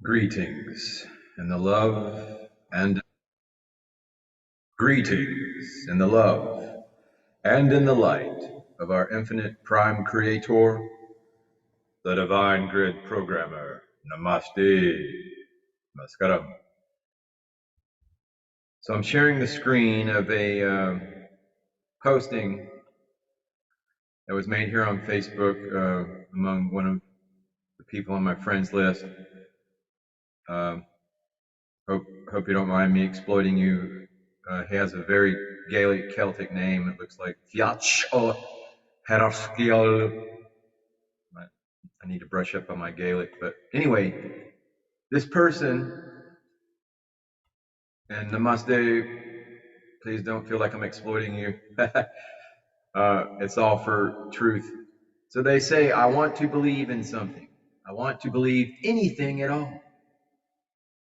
Greetings in the love and greetings in the love and in the light of our infinite prime creator, the divine grid programmer. Namaste. Namaskaram. So I'm sharing the screen of a posting that was made here on Facebook among one of the people on my friends list. Hope you don't mind me exploiting you. He has a very Gaelic Celtic name. It looks like Fiach Heraskial. I need to brush up on my Gaelic, but anyway, this person, and Namaste, please don't feel like I'm exploiting you. It's all for truth. So they say, I want to believe in something. I want to believe anything at all.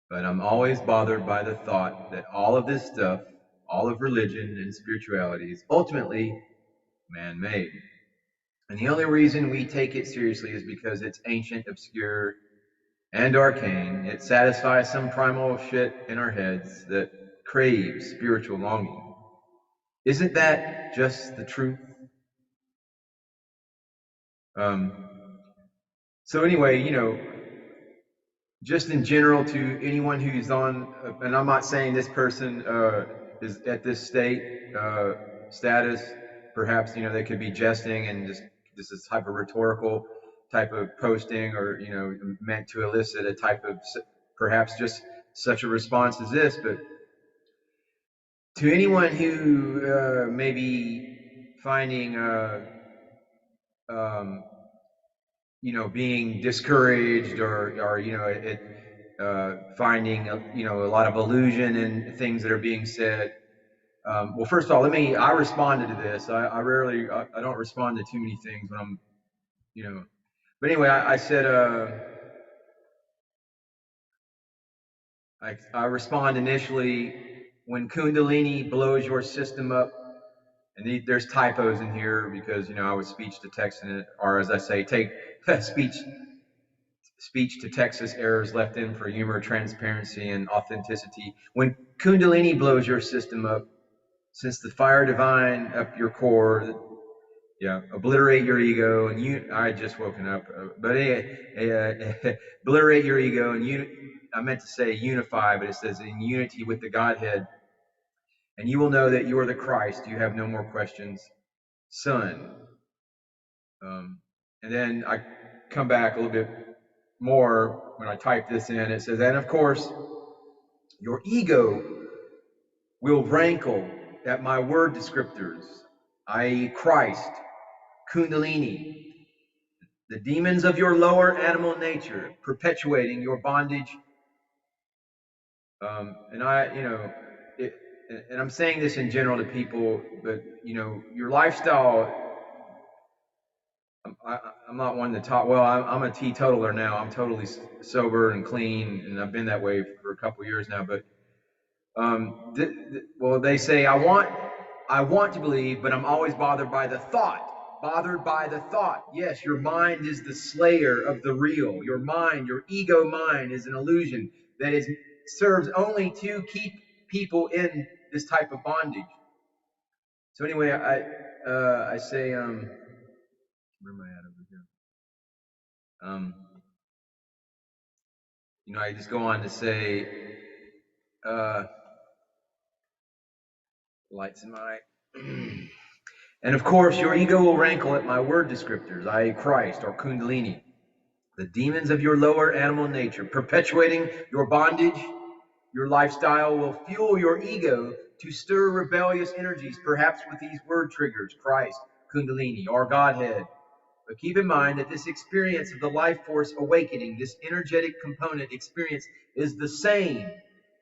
But I'm always bothered by the thought that all of this stuff, all of religion and spirituality is ultimately man-made. And the only reason we take it seriously is because it's ancient, obscure, and arcane. It satisfies some primal shit in our heads that craves spiritual longing. Isn't that just the truth? So anyway, just in general to anyone who's on, and I'm not saying this person is at this status. Perhaps, they could be jesting and just this is type of rhetorical type of posting, or, meant to elicit a type of perhaps just such a response as this. But to anyone who may be finding, being discouraged or finding, a lot of illusion in things that are being said. Well, first of all, I responded to this. I don't respond to too many things when I'm, but anyway, I said, I respond initially when Kundalini blows your system up, and there's typos in here because, I was speech to text in it, or as I say, take speech to Texas errors left in for humor, transparency, and authenticity. When Kundalini blows your system up, since the fire divine up your core, obliterate your ego, and I had just woken up, but anyway, obliterate your ego, and I meant to say unify, but it says in unity with the Godhead, and you will know that you are the Christ. You have no more questions, Son. And then I come back a little bit more when I type this in. It says, and of course, your ego will rankle at my word descriptors, i.e. Christ, Kundalini, the demons of your lower animal nature, perpetuating your bondage. And I'm saying this in general to people, but, your lifestyle, I'm not one to talk. Well, I'm a teetotaler now. I'm totally sober and clean, and I've been that way for a couple of years now. But well, they say I want to believe, but I'm always bothered by the thought. Bothered by the thought. Yes, your mind is the slayer of the real. Your mind, your ego mind, is an illusion that serves only to keep people in this type of bondage. So anyway, I say, where am I at over here? I just go on to say, lights in my and of course your ego will rankle at my word descriptors, i.e. Christ or Kundalini, the demons of your lower animal nature, perpetuating your bondage. Your lifestyle will fuel your ego to stir rebellious energies, perhaps with these word triggers, Christ, Kundalini, or Godhead. But keep in mind that this experience of the life force awakening, this energetic component experience, is the same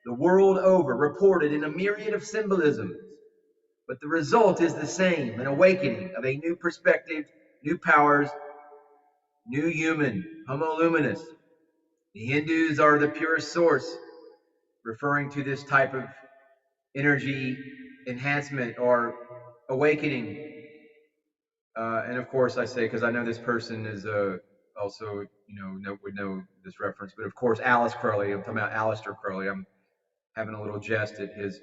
the world over, reported in a myriad of symbolisms. But the result is the same, an awakening of a new perspective, new powers, new human, homo luminous. The Hindus are the purest source, referring to this type of energy enhancement or awakening. And of course I say, because I know this person is also, would know this reference. But of course, Alice Crowley. I'm talking about Aleister Crowley. I'm having a little jest at his.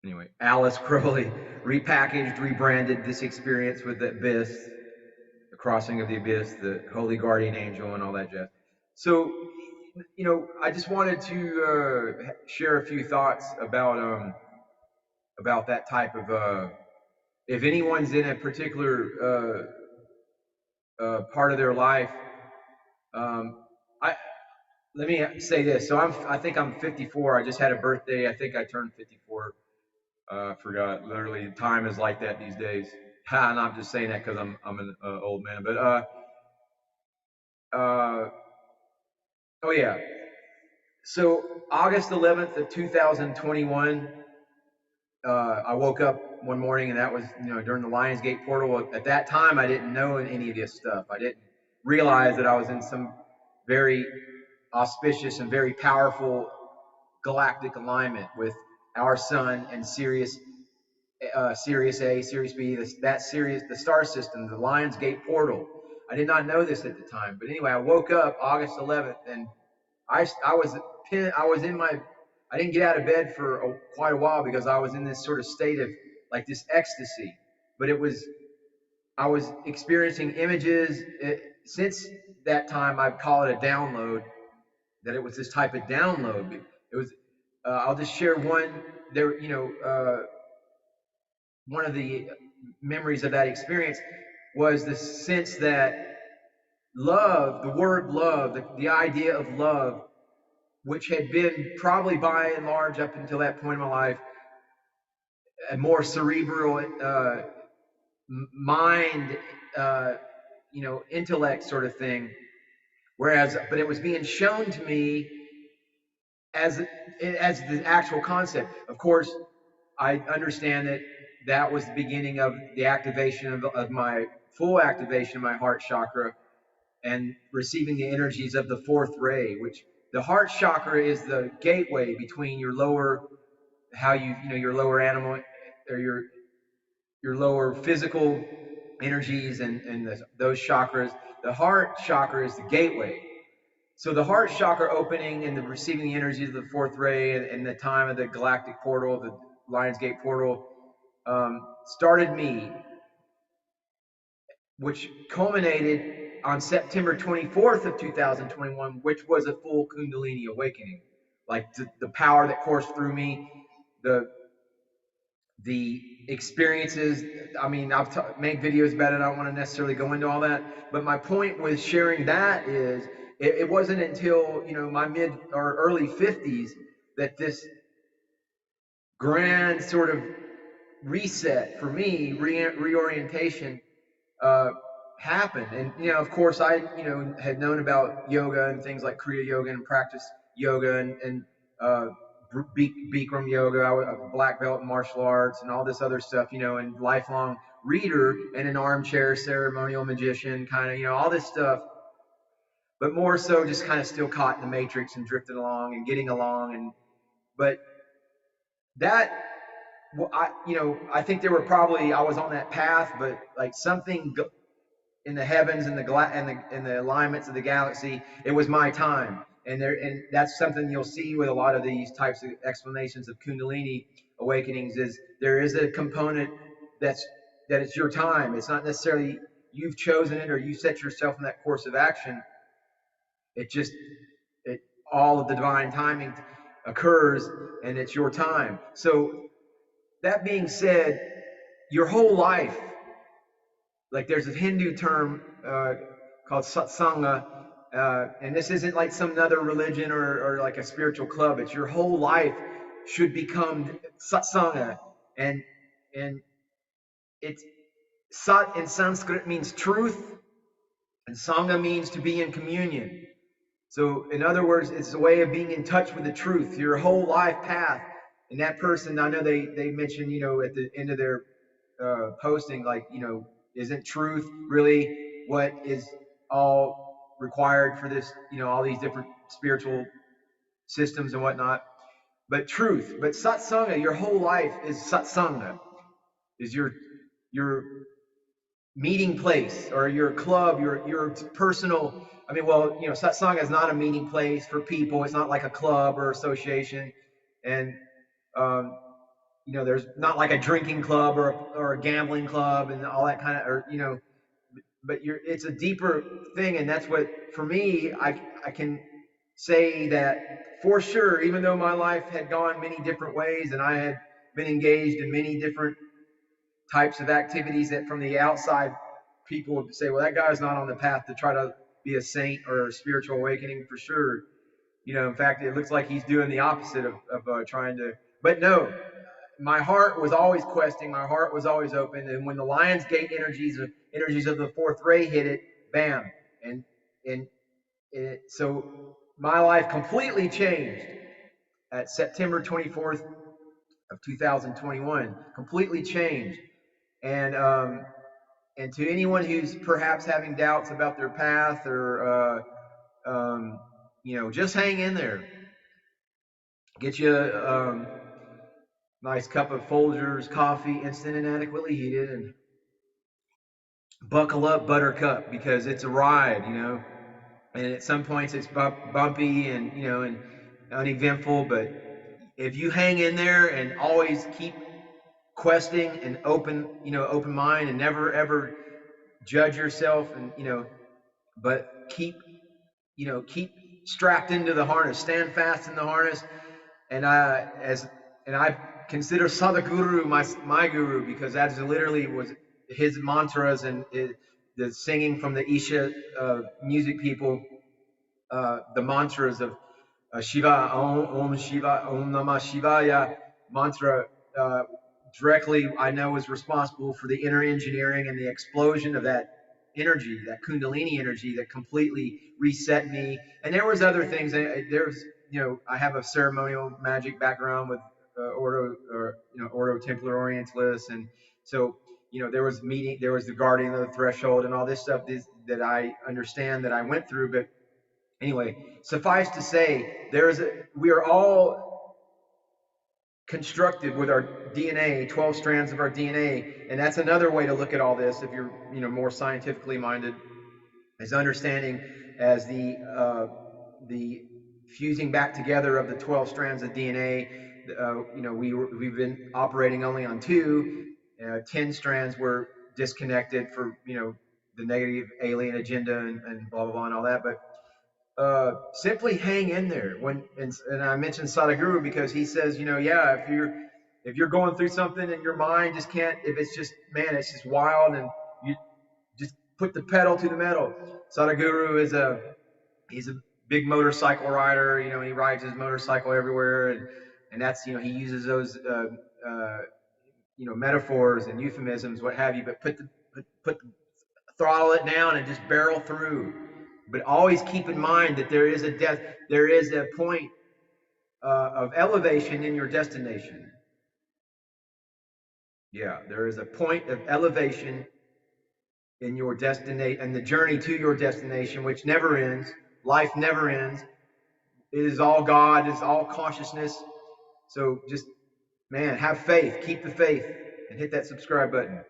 Anyway, Alice Crowley repackaged, rebranded this experience with the abyss, the crossing of the abyss, the holy guardian angel, and all that jazz. So, I just wanted to share a few thoughts about that type of. If anyone's in a particular part of their life, I let me say this. So I think I'm 54. I just had a birthday. I think I turned 54. Forgot. Literally, time is like that these days. And I'm just saying that because I'm an old man. But uh, oh yeah. So August 11th of 2021, I woke up one morning, and that was during the Lionsgate portal. At that time, I didn't know any of this stuff. I didn't realize that I was in some very auspicious and very powerful galactic alignment with our sun and Sirius Sirius A, Sirius B, that Sirius, the star system, the Lionsgate portal. I did not know this at the time, but anyway, I woke up August 11th, and I was in my, I didn't get out of bed for quite a while because I was in this sort of state of like this ecstasy. But I was experiencing images. Since that time, I call it a download. That it was this type of download. It was. I'll just share one. There, one of the memories of that experience was the sense that love, the word love, the idea of love, which had been probably by and large up until that point in my life, a more cerebral mind, intellect sort of thing. But it was being shown to me as the actual concept. Of course, I understand that that was the beginning of the activation of my full activation of my heart chakra and receiving the energies of the fourth ray, which the heart chakra is the gateway between your lower, your lower animal or your lower physical energies and those chakras. The heart chakra is the gateway. So the heart chakra opening and the receiving the energies of the fourth ray and the time of the galactic portal, the Lionsgate portal, started me, which culminated on September 24th of 2021, which was a full Kundalini awakening. Like the power that coursed through me, the experiences. I mean, I've made videos about it. I don't want to necessarily go into all that. But my point with sharing that is it wasn't until, my mid or early 50s that this grand sort of reset for me, reorientation, happened. And, of course, I, had known about yoga and things like Kriya Yoga and practice yoga and Bikram yoga. I was a black belt in martial arts and all this other stuff, and lifelong reader and an armchair ceremonial magician, kind of, all this stuff. But more so just kind of still caught in the matrix and drifting along and getting along. But that, I think there were probably, I was on that path, but like something in the heavens and the alignments of the galaxy, it was my time. And that's something you'll see with a lot of these types of explanations of Kundalini awakenings, is there is a component that it's your time. It's not necessarily you've chosen it or you set yourself in that course of action. It all of the divine timing occurs, and it's your time. So that being said, your whole life, like there's a Hindu term called SATSANGH, and this isn't like some other religion or like a spiritual club. It's your whole life should become SATSANGH, and it's Sat in Sanskrit means truth, and Sangha means to be in communion. So in other words, it's a way of being in touch with the truth, your whole life path. And that person, I know they mentioned, at the end of their posting, like, isn't truth really what is all required for this, all these different spiritual systems and whatnot? But truth, but satsanga, your whole life is satsanga, is your meeting place or your club, your personal. I mean, well, you know, satsang is not a meeting place for people. It's not like a club or association, and um, you know, there's not like a drinking club or a gambling club and all that kind of, or you know, but it's a deeper thing, and that's what for me. I can say that for sure, even though my life had gone many different ways, and I had been engaged in many different types of activities that from the outside people would say, well, that guy's not on the path to try to be a saint or a spiritual awakening for sure. You know, in fact, it looks like he's doing the opposite of trying to. But no, my heart was always questing. My heart was always open. And when the Lion's Gate energies of the fourth ray hit it, bam, and so my life completely changed at September 24th of 2021. Completely changed. And to anyone who's perhaps having doubts about their path or you know, just hang in there. Get you a nice cup of Folgers coffee, instant and adequately heated, and buckle up, Buttercup, because it's a ride, you know. And at some points it's bumpy and you know and uneventful, but if you hang in there and always keep questing and open mind and never ever judge yourself, and you know, but keep strapped into the harness, stand fast in the harness. And I consider Sadhguru my guru, because that's literally was his mantras and the singing from the Isha music people, the mantras of Shiva, Om Shiva, Om Namah Shivaya mantra, uh, directly I know was responsible for the inner engineering and the explosion of that energy, that Kundalini energy that completely reset me. And there was other things. There's, you know, I have a ceremonial magic background with Ordo Templar Orientalis, and so you know there was the Guardian of the Threshold, and all this stuff that I understand that I went through, but anyway, suffice to say, we are all constructed with our DNA, 12 strands of our DNA, and that's another way to look at all this. If you're, you know, more scientifically minded, is understanding as the fusing back together of the 12 strands of DNA. You know, we've been operating only on 2. 10 strands were disconnected for, you know, the negative alien agenda and blah blah blah and all that, but simply hang in there. And I mentioned Sadhguru because he says, you know, yeah, if you're going through something and your mind just can't, if it's just, man, it's just wild, and you just put the pedal to the metal. Sadhguru he's a big motorcycle rider. You know, he rides his motorcycle everywhere, and that's, you know, he uses those you know, metaphors and euphemisms, what have you. But throttle it down and just barrel through. But always keep in mind that there is a point of elevation in your destination. Yeah, there is a point of elevation in your destination, and the journey to your destination, which never ends. Life never ends. It is all God. It is all consciousness. So just, man, have faith. Keep the faith, and hit that subscribe button.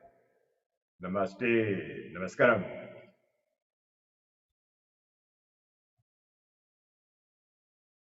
Namaste. Namaskaram.